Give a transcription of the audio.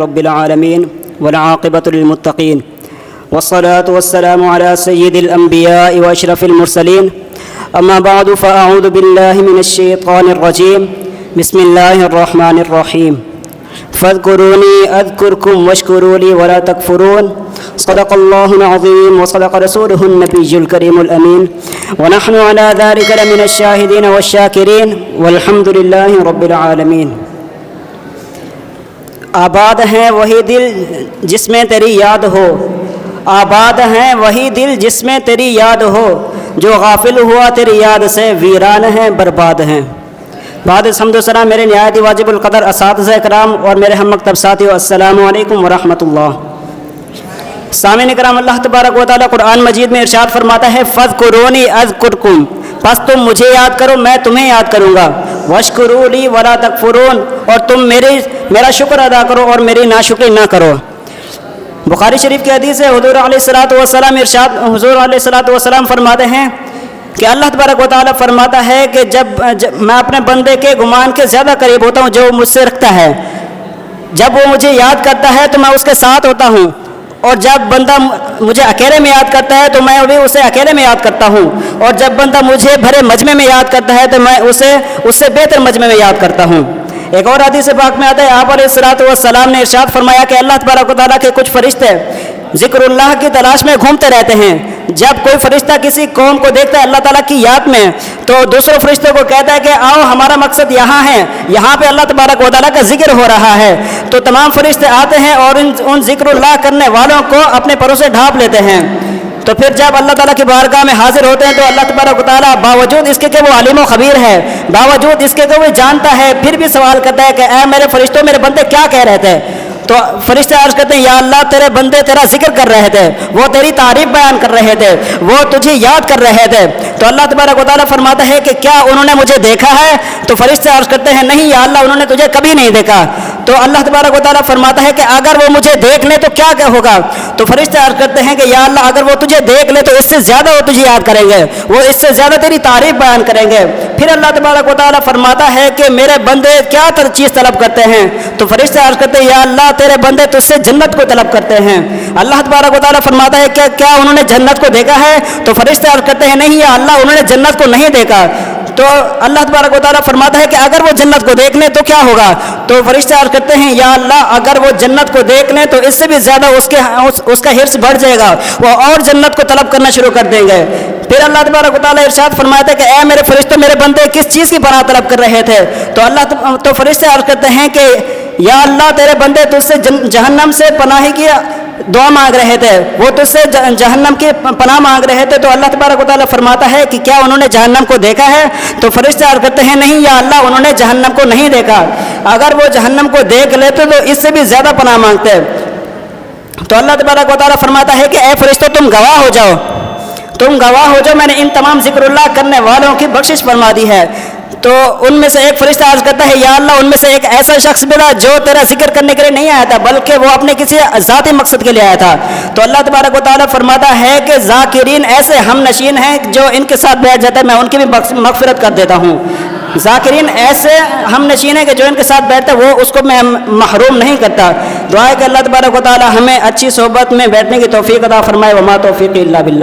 رب العالمين والعاقبة للمتقين والصلاة والسلام على سيد الأنبياء وأشرف المرسلين أما بعد فأعوذ بالله من الشيطان الرجيم بسم الله الرحمن الرحيم فاذكروني أذكركم واشكروا لي ولا تكفرون صدق الله العظيم وصدق رسوله النبي الكريم الأمين ونحن على ذلك لمن الشاهدين والشاكرين والحمد لله رب العالمين. آباد ہیں وہی دل جس میں تیری یاد ہو، آباد ہیں وہی دل جس میں تیری یاد ہو، جو غافل ہوا تیری یاد سے ویران ہیں برباد ہیں. بعد حمد و سلام میرے نہایت واجب القدر اساتذہ کرام اور میرے ہم مکتب ساتھیو، السلام علیکم ورحمۃ اللہ. سامعین کرام، اللہ تبارک و تعالیٰ قرآن مجید میں ارشاد فرماتا ہے فاذکرونی اذکرکم، پس تم مجھے یاد کرو میں تمہیں یاد کروں گا، واشکروا لی ولا تکفرون، اور تم میرا شکر ادا کرو اور میری ناشکری نہ کرو. بخاری شریف کی حدیث ہے، حضور علیہ الصلوۃ والسلام فرماتے ہیں کہ اللہ تبارک و تعالیٰ فرماتا ہے کہ جب میں اپنے بندے کے گمان کے زیادہ قریب ہوتا ہوں جو مجھ سے رکھتا ہے، جب وہ مجھے یاد کرتا ہے تو میں اس کے ساتھ ہوتا ہوں، اور جب بندہ مجھے اکیلے میں یاد کرتا ہے تو میں بھی اسے اکیلے میں یاد کرتا ہوں، اور جب بندہ مجھے بھرے مجمع میں یاد کرتا ہے تو میں اسے اس سے بہتر مجمع میں یاد کرتا ہوں. ایک اور حدیث پاک میں آتا ہے، آپ علیہ الصلوۃ والسلام نے ارشاد فرمایا کہ اللہ تبارک و تعالیٰ کے کچھ فرشتے ذکر اللہ کی تلاش میں گھومتے رہتے ہیں. جب کوئی فرشتہ کسی قوم کو دیکھتا ہے اللہ تعالیٰ کی یاد میں تو دوسرے فرشتوں کو کہتا ہے کہ آؤ ہمارا مقصد یہاں ہے، یہاں پہ اللہ تبارک و تعالیٰ کا ذکر ہو رہا ہے. تو تمام فرشتے آتے ہیں اور ان ذکر اللہ کرنے والوں کو اپنے پروں سے ڈھانپ لیتے ہیں. تو پھر جب اللہ تعالیٰ کی بارگاہ میں حاضر ہوتے ہیں تو اللہ تبارک و تعالیٰ باوجود اس کے کہ وہ علیم و خبیر ہے، باوجود اس کے کہ وہ جانتا ہے، پھر بھی سوال کرتا ہے کہ اے میرے فرشتوں میرے بندے کیا کہہ رہے تھے؟ تو فرشتے عرض کرتے ہیں یا اللہ تیرے بندے تیرا ذکر کر رہے تھے، وہ تیری تعریف بیان کر رہے تھے، وہ تجھے یاد کر رہے تھے. تو اللہ تبارک و تعالیٰ فرماتا ہے کہ کیا انہوں نے مجھے دیکھا ہے؟ تو فرشتے عرض کرتے ہیں نہیں یا اللہ انہوں نے تجھے کبھی نہیں دیکھا. تو اللہ تبارک و تعالیٰ فرماتا ہے کہ اگر وہ مجھے دیکھ لیں تو کیا ہوگا؟ تو فرشتے عرض کرتے ہیں کہ یا اللہ اگر وہ تجھے دیکھ لیں تو اس سے زیادہ وہ تجھے یاد کریں گے، وہ اس سے زیادہ تیری تعریف بیان کریں گے. پھر اللہ تبارک و تعالیٰ فرماتا ہے کہ میرے بندے کیا چیز طلب کرتے ہیں؟ تو فرشتے عرض کرتے ہیں یا اللہ تیرے بندے تجھ سے جنت کو طلب کرتے ہیں. اللہ تبارک و تعالیٰ فرماتا ہے کہ کیا انہوں نے جنت کو دیکھا ہے؟ تو فرشتے عرض کرتے ہیں نہیں یا اللہ انہوں نے جنت کو نہیں دیکھا. تو اللہ تبارک و تعالیٰ فرماتا ہے کہ اگر وہ جنت کو دیکھ لیں تو کیا ہوگا؟ تو فرشتے عرض کرتے ہیں یا اللہ اگر وہ جنت کو دیکھ لیں تو اس سے بھی زیادہ اس کا حرص بڑھ جائے گا، وہ اور جنت کو طلب کرنا شروع کر دیں گے. پھر اللہ تبارک و تعالیٰ ارشاد فرماتا ہے کہ اے میرے فرشتوں میرے بندے کس چیز کی پناہ طلب کر رہے تھے؟ تو فرشتے عرض کرتے ہیں کہ یا اللہ تیرے بندے تجھ سے جہنم سے پناہی کی دعا مانگ رہے تھے، وہ تجھ سے جہنم کی پناہ مانگ رہے تھے. تو اللہ تبارک و تعالیٰ فرماتا ہے کہ کیا انہوں نے جہنم کو دیکھا ہے؟ تو فرشتے عرض کرتے ہیں نہیں یا اللہ انہوں نے جہنم کو نہیں دیکھا. اگر وہ جہنم کو دیکھ لیتے تو اس سے بھی زیادہ پناہ مانگتے. تو اللہ تبارک و تعالیٰ فرماتا ہے کہ اے فرشتوں تم گواہ ہو جاؤ، تم گواہ ہو جاؤ، میں نے ان تمام ذکر اللہ کرنے والوں کی بخشش فرما دی ہے. تو ان میں سے ایک فرشتہ عرض کرتا ہے یا اللہ ان میں سے ایک ایسا شخص بھی تھا جو تیرا ذکر کرنے کے لیے نہیں آیا تھا بلکہ وہ اپنے کسی ذاتی مقصد کے لیے آیا تھا. تو اللہ تبارک و تعالیٰ فرماتا ہے کہ ذاکرین ایسے ہم نشین ہیں جو ان کے ساتھ بیٹھ جاتا ہے میں ان کی بھی مغفرت کر دیتا ہوں. ذاکرین ایسے ہم نشین ہیں کہ جو ان کے ساتھ بیٹھتا ہے وہ اس کو میں محروم نہیں کرتا. دعا ہے کہ اللہ تبارک و تعالیٰ ہمیں اچھی صحبت میں بیٹھنے کی توفیق عطا فرمائے. وما توفیق الا باللہ.